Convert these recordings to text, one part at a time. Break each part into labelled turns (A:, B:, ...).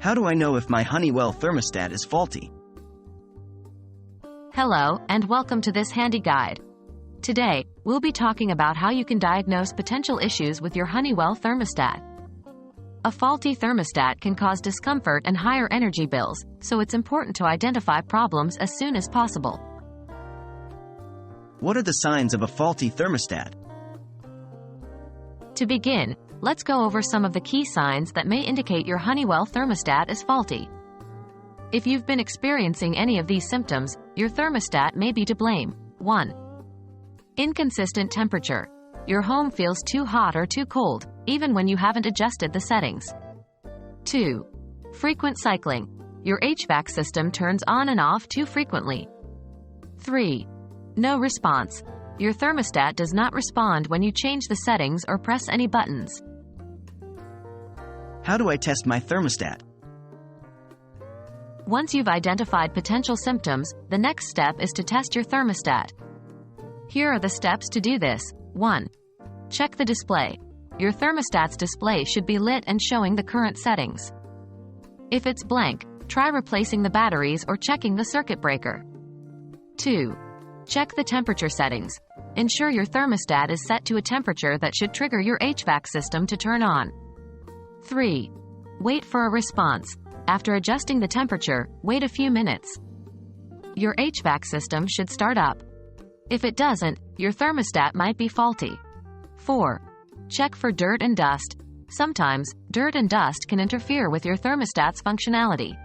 A: How do I know if my Honeywell thermostat is faulty?
B: Hello, and welcome to this handy guide. Today, we'll be talking about how you can diagnose potential issues with your Honeywell thermostat. A faulty thermostat can cause discomfort and higher energy bills, so it's important to identify problems as soon as possible.
A: What are the signs of a faulty thermostat?
B: To begin, let's go over some of the key signs that may indicate your Honeywell thermostat is faulty. If you've been experiencing any of these symptoms, your thermostat may be to blame. 1. Inconsistent temperature. Your home feels too hot or too cold, even when you haven't adjusted the settings. 2. Frequent cycling. Your HVAC system turns on and off too frequently. 3. No response. Your thermostat does not respond when you change the settings or press any buttons.
A: How do I test my thermostat?
B: Once you've identified potential symptoms, the next step is to test your thermostat. Here are the steps to do this. 1. Check the display. Your thermostat's display should be lit and showing the current settings. If it's blank, try replacing the batteries or checking the circuit breaker. 2. Check the temperature settings. Ensure your thermostat is set to a temperature that should trigger your HVAC system to turn on. 3. Wait for a response. After adjusting the temperature, wait a few minutes. Your HVAC system should start up. If it doesn't, your thermostat might be faulty. 4. Check for dirt and dust. Sometimes, dirt and dust can interfere with your thermostat's functionality.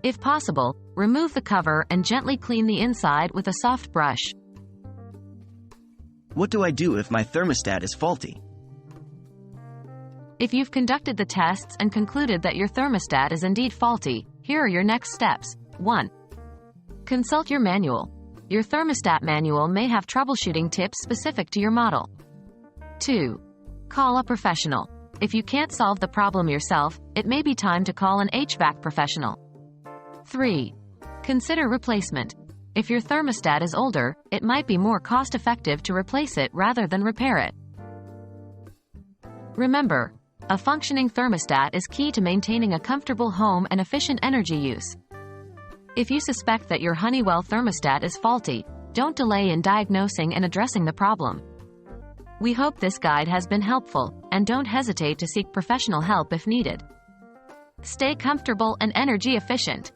B: If possible, remove the cover and gently clean the inside with a soft brush.
A: What do I do if my thermostat is faulty?
B: If you've conducted the tests and concluded that your thermostat is indeed faulty, here are your next steps. 1. Consult your manual. Your thermostat manual may have troubleshooting tips specific to your model. 2. Call a professional. If you can't solve the problem yourself, it may be time to call an HVAC professional. 3. Consider replacement. If your thermostat is older, it might be more cost-effective to replace it rather than repair it. Remember, a functioning thermostat is key to maintaining a comfortable home and efficient energy use. If you suspect that your Honeywell thermostat is faulty, don't delay in diagnosing and addressing the problem. We hope this guide has been helpful, and don't hesitate to seek professional help if needed. Stay comfortable and energy efficient.